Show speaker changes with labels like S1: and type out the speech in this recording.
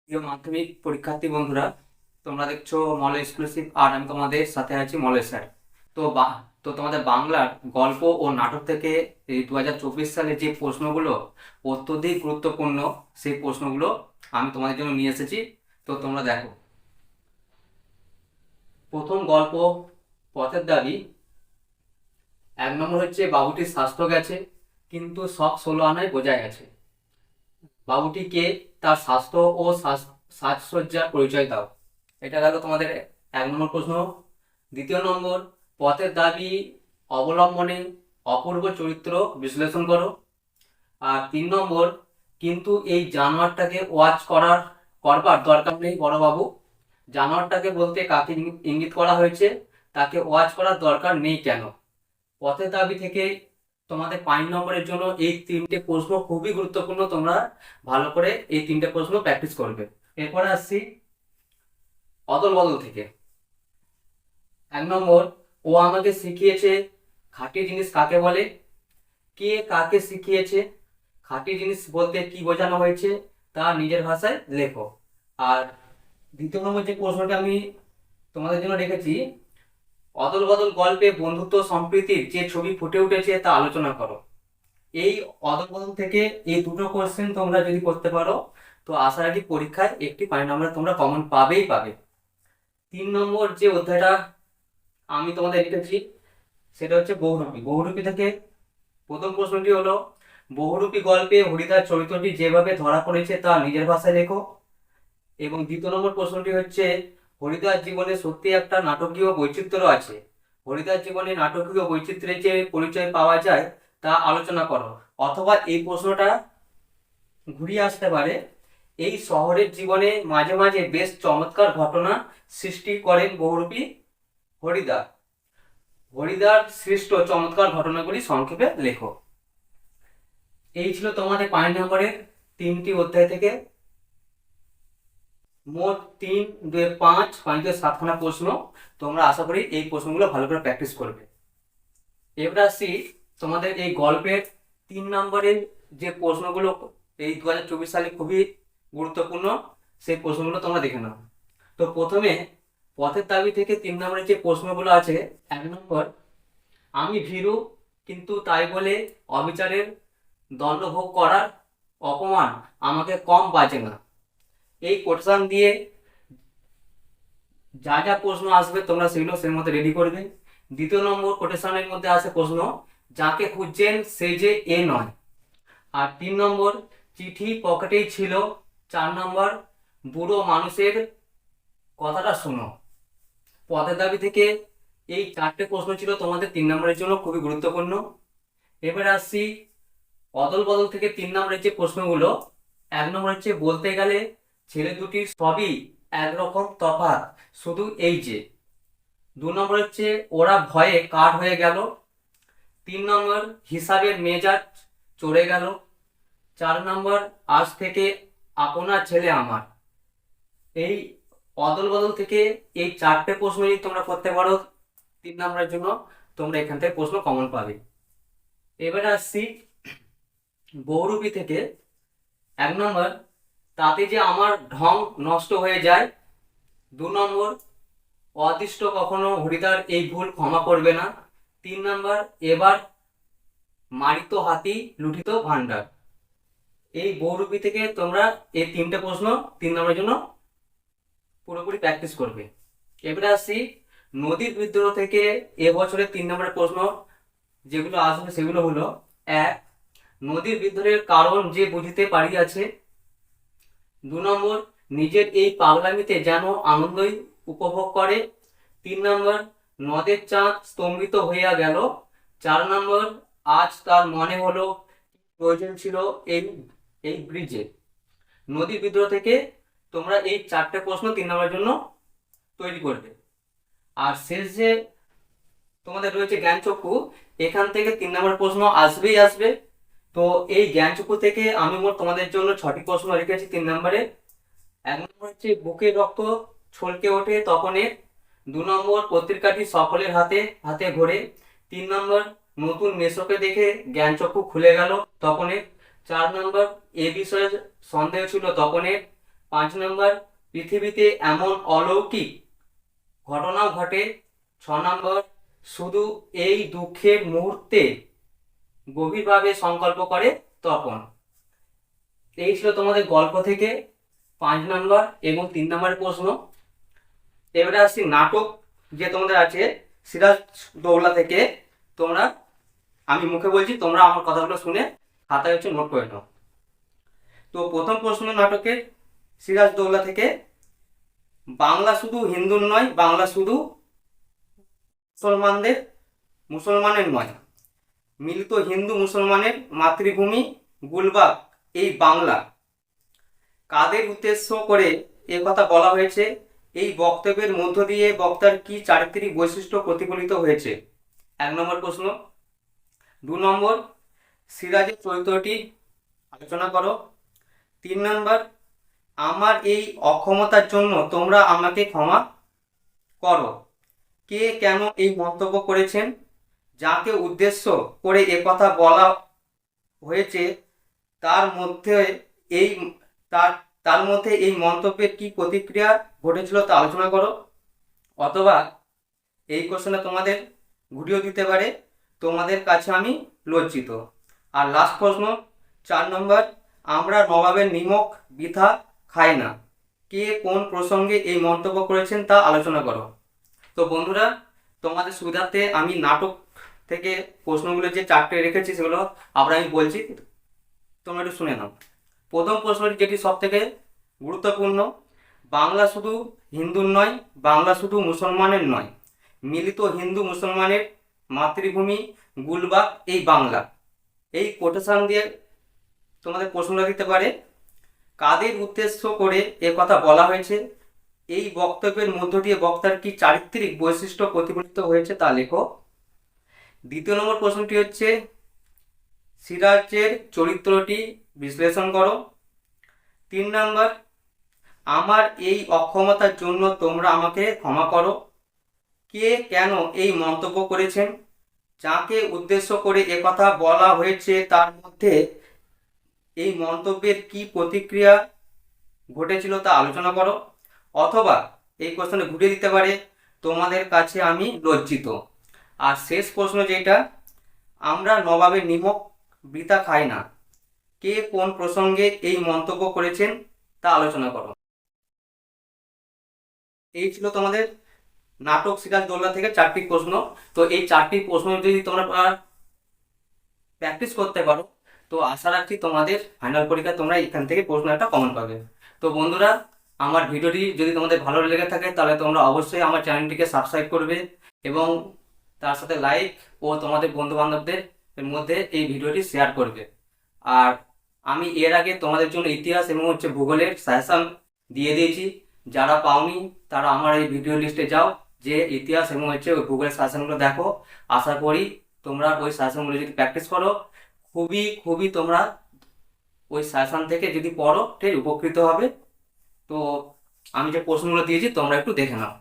S1: প্রিয় মাধ্যমিক পরীক্ষার্থী বন্ধুরা, তোমরা দেখছো মল এক্সক্লুসিভ আর আমি তোমাদের সাথে আছি মলের স্যার। তো তোমাদের বাংলার গল্প ও নাটক থেকে এই 2024 সালে যে প্রশ্নগুলো অত্যধিক গুরুত্বপূর্ণ, সেই প্রশ্নগুলো আমি তোমাদের জন্য নিয়ে এসেছি। তো তোমরা দেখো, প্রথম গল্প পথের দাবি। 1 নম্বর হচ্ছে, বাবুটির স্বাস্থ্য গেছে কিন্তু শখ 16 আনায় বোঝা গেছে। বাবুটি কে, তার স্বাস্থ্য ও সাজসজ্জার পরিচয় দাও। এটা গেল তোমাদের 1 নম্বর প্রশ্ন। দ্বিতীয় নম্বর, পথের দাবি অবলম্বনে অপূর্ব চরিত্র বিশ্লেষণ করো। আর 3 নম্বর, কিন্তু এই জানোয়ারটাকে করবার দরকার নেই বড়বাবু। জানোয়ারটাকে বলতে কাকে ইঙ্গিত করা হয়েছে, তাকে ওয়াচ করার দরকার নেই কেন। পথের দাবি থেকে তোমাদের 5 নম্বরের জন্য এই 3টে প্রশ্ন খুবই গুরুত্বপূর্ণ। তোমরা ভালো করে এই 3টে প্রশ্ন প্র্যাকটিস করবে। এরপরে আসছি অদল বদল থেকে। 1 নম্বর, ও আমাকে শিখিয়েছে খাঁটি জিনিস কাকে বলে। কে কাকে শিখিয়েছে, খাঁটি জিনিস বলতে কি বোঝানো হয়েছে তা নিজের ভাষায় লেখো। আর 2 নম্বর যে প্রশ্নটা আমি তোমাদের জন্য রেখেছি, অদল বদল গল্পে বন্ধুত্ব সম্প্রীতির যে ছবি ফুটে উঠেছে তা আলোচনা করো। এই অদল বদল থেকে এই দুটো কোশ্চেন তোমরা যদি করতে পারো, তো আশা রাখি পরীক্ষায় একটি 5 নম্বর তোমরা কমন পাবেই পাবে। 3 নম্বর যে অধ্যায়টা আমি তোমাদের লিখেছি, সেটা হচ্ছে বহুরূপী। বহুরূপী থেকে প্রথম প্রশ্নটি হলো, বহুরূপী গল্পে হরিদার চরিত্রটি যেভাবে ধরা পড়েছে তা নিজের ভাষায় লেখো। এবং 2 নম্বর প্রশ্নটি হচ্ছে, হরিদার জীবনে সত্যি একটা নাটকীয় বৈচিত্র্য আছে। হরিদার জীবনে নাটকীয় বৈচিত্র্যের যে পরিচয় পাওয়া যায় তা আলোচনা করো। অথবা এই প্রশ্নটা ঘুরিয়ে আসতে পারে, এই শহরের জীবনে মাঝে মাঝে বেশ চমৎকার ঘটনা সৃষ্টি করেন বহুরূপী হরিদা। হরিদার সৃষ্ট চমৎকার ঘটনাগুলি সংক্ষেপে লেখো। এই ছিল তোমাদের 5 নম্বরের 3টি অধ্যায় থেকে মোট 3, 2, 5, 5 7খানা প্রশ্ন। তোমরা আশা করি এই প্রশ্নগুলো ভালো করে প্র্যাকটিস করবে। এবার আসছি তোমাদের এই গল্পের 3 নম্বরের যে প্রশ্নগুলো এই 2024 সালে খুবই গুরুত্বপূর্ণ, সেই প্রশ্নগুলো তোমরা দেখে নাও। তো প্রথমে পথের দাবি থেকে 3 নম্বরের যে প্রশ্নগুলো আছে। 1 নম্বর, আমি ভীরু কিন্তু তাই বলে অবিচারের দণ্ড ভোগ করার অপমান আমাকে কম বাজে না। এই কোটেশন দিয়ে যা যা প্রশ্ন আসবে তোমরা সেগুলো সেই মধ্যে রেডি করবে। 2 নম্বর কোটেশনের মধ্যে আছে প্রশ্ন, যাকে খুঁজছেন সে যে এ নয়। আর 3 নম্বর, চিঠি পকেটেই ছিল। 4 নম্বর, বুড়ো মানুষের কথাটা শোনো। পদের দাবি থেকে এই 4টে প্রশ্ন ছিল তোমাদের 3 নম্বরের জন্য খুবই গুরুত্বপূর্ণ। এবার আসছি অদল বদল থেকে 3 নম্বরের যে প্রশ্নগুলো। 1 নম্বর হচ্ছে, বলতে গেলে ছেলে দুটির সবই একরকম তফাৎ, শুধু এই যে। 2 নম্বর হচ্ছে, ওরা ভয়ে কাঠ হয়ে গেল। 3 নম্বর, হিসাবের মেজাজ চড়ে গেল। 4 নম্বর, আজ থেকে আপনার ছেলে আমার। এই অদল বদল থেকে এই 4টে প্রশ্ন যদি তোমরা করতে পারো 3 নম্বরের জন্য, তোমরা এখান থেকে প্রশ্ন কমন পাবে। এবারে আসছি বহুরূপী থেকে। 1 নম্বর, তাতে যে আমার ঢং নষ্ট হয়ে যায়। 2 নম্বর, অদৃষ্ট কখনো হরিদার এই ভুল ক্ষমা করবে না। 3 নম্বর, এবার মারিত হাতি লুঠিত ভান্ডার। এই বহুরূপী থেকে তোমরা এই 3টে প্রশ্ন 3 নম্বরের জন্য পুরোপুরি প্র্যাকটিস করবে। এবারে আসছি নদীর বিদ্রোহ থেকে এবছরের 3 নম্বরের প্রশ্ন যেগুলো আসবে সেগুলো হলো, 1, নদীর বিদ্রোহের কারণ যে বুঝিতে পারিয়াছে। 2 নম্বর, নিজের এই পাগলামিতে যেন আনন্দই উপভোগ করে। 3 নম্বর, নদের চাঁদ স্তম্ভিত হইয়া গেল। 4 নম্বর, আজ তার মনে হলো প্রয়োজন ছিল এই এই ব্রিজে। নদীর বিদ্রোহ থেকে তোমরা এই 4টে প্রশ্ন 3 নম্বরের জন্য তৈরি করবে। আর শেষ যে তোমাদের রয়েছে জ্ঞানচক্ষু, এখান থেকে 3 নম্বর প্রশ্ন আসবেই আসবে। তো এই জ্ঞানচক্ষু থেকে আমি মোট তোমাদের জন্য 6টি প্রশ্ন রেখেছি 3 নম্বরে। 1 নম্বর হচ্ছে, বুকের রক্ত ছলকে ওঠে তখনে। 2 নম্বর, পত্রিকাটি সকলের হাতে হাতে ঘোরে। 3 নম্বর, নতুন মেসোকে দেখে জ্ঞানচক্ষু খুলে গেল তখনে। 4 নম্বর, এ বিষয়ে সন্দেহ ছিল তখনে। 5 নম্বর, পৃথিবীতে এমন অলৌকিক ঘটনাও ঘটে। 6 নম্বর, শুধু এই দুঃখের মুহূর্তে গভীরভাবে সংকল্প করে তপন। এই ছিল তোমাদের গল্প থেকে 5 নম্বর এবং 3 নম্বরের প্রশ্ন। এবারে আসছি নাটক যে তোমাদের আছে সিরাজদৌল্লা থেকে। তোমরা, আমি মুখে বলছি, তোমরা আমার কথাগুলো শুনে খাতায় নোট করে নাও। তো প্রথম প্রশ্ন নাটকের সিরাজদৌল্লা থেকে, বাংলা শুধু হিন্দুর নয়, বাংলা শুধু মুসলমানের নয়, মিলিত হিন্দু মুসলমানের মাতৃভূমি গুলবাগ এই বাংলা। কাদের উদ্দেশ্য করে এ কথা বলা হয়েছে? এই বক্তব্যের মধ্য দিয়ে বক্তার কি চারিত্রিক বৈশিষ্ট্য প্রতিফলিত হয়েছে? 1 নম্বর প্রশ্ন। 2 নম্বর, সিরাজের চরিত্রটি আলোচনা করো। 3 নম্বর, আমার এই অক্ষমতার জন্য তোমরা আমাকে ক্ষমা করো। কে কেন এই মন্তব্য করেছেন? যাকে উদ্দেশ্য করে এ কথা বলা হয়েছে তার মধ্যে এই তার মধ্যে এই মন্তব্যের কি প্রতিক্রিয়া ঘটেছিল তা আলোচনা করো। অথবা এই কোশ্চেনে তোমাদের ঘুরিয়েও দিতে পারে, তোমাদের কাছে আমি লজ্জিত। আর লাস্ট প্রশ্ন 4 নম্বর, আমরা নবাবের নিমক বৃথা খাই না। কে কোন প্রসঙ্গে এই মন্তব্য করেছেন তা আলোচনা করো। তো বন্ধুরা, তোমাদের সুবিধার্থে আমি নাটক থেকে প্রশ্নগুলো যে 4টে রেখেছি সেগুলো আবার আমি বলছি, তোমরা একটু শুনে নাও। প্রথম প্রশ্নটি, যেটি সব থেকে গুরুত্বপূর্ণ, বাংলা শুধু হিন্দুর নয়, বাংলা শুধু মুসলমানের নয়, মিলিত হিন্দু মুসলমানের মাতৃভূমি গুলবাগ এই বাংলা। এই কোটেশন দিয়ে তোমাদের প্রশ্নটা দিতে পারে। কাদের উদ্দেশ্য করে এ কথা বলা হয়েছে? এই বক্তব্যের মধ্য দিয়ে বক্তার কি চারিত্রিক বৈশিষ্ট্য প্রতিফলিত হয়েছে তা লেখো। 2 নম্বর প্রশ্নটি হচ্ছে, সিরাজের চরিত্রটি বিশ্লেষণ করো। 3 নম্বর, আমার এই অক্ষমতার জন্য তোমরা আমাকে ক্ষমা করো। কে কেন এই মন্তব্য করেছেন? যাকে উদ্দেশ্য করে কথা বলা হয়েছে তার মধ্যে এই মন্তব্যের কি প্রতিক্রিয়া ঘটেছিল তা আলোচনা করো। অথবা এই কোশ্চেনে ঘুরিয়ে দিতে পারে, তোমাদের কাছে আমি লজ্জিত। আর শেষ প্রশ্ন যেটা, আমরা নবাবের নিমক বৃথা খাই না। কে কোন প্রসঙ্গে এই মন্তব্য করেছেন তা আলোচনা করো। এই ছিল তোমাদের নাটক সিরাজদৌল্লা থেকে 4টি প্রশ্ন। তো এই 4টি প্রশ্ন যদি তোমরা প্র্যাকটিস করতে পারো, তো আশা রাখছি তোমাদের ফাইনাল পরীক্ষা তোমরা এখান থেকে প্রশ্ন একটা কমন পাবে। তো বন্ধুরা, আমার ভিডিওটি যদি তোমাদের ভালো লেগে থাকে তাহলে তোমরা অবশ্যই আমার চ্যানেলটিকে সাবস্ক্রাইব করবে এবং তার সাথে লাইক ও তোমাদের বন্ধু বান্ধবদের মধ্যে এই ভিডিওটি শেয়ার করবে। আর আমি এর আগে তোমাদের জন্য ইতিহাস এবং ভূগোলের সাজেশন দিয়ে দিয়েছি। যারা পাওনি তারা আমার এই ভিডিও লিস্টে যাও, যে ইতিহাস এবং ভূগোলের সাজেশনগুলো দেখো। আশা করি তোমরা ওই সাজেশনগুলো যদি প্র্যাকটিস করো, খুবই খুবই তোমরা ওই সাজেশন থেকে যদি পড়ো ঠিক উপকৃত হবে। তো আমি যে প্রশ্নগুলো দিয়েছি তোমরা একটু দেখে নাও।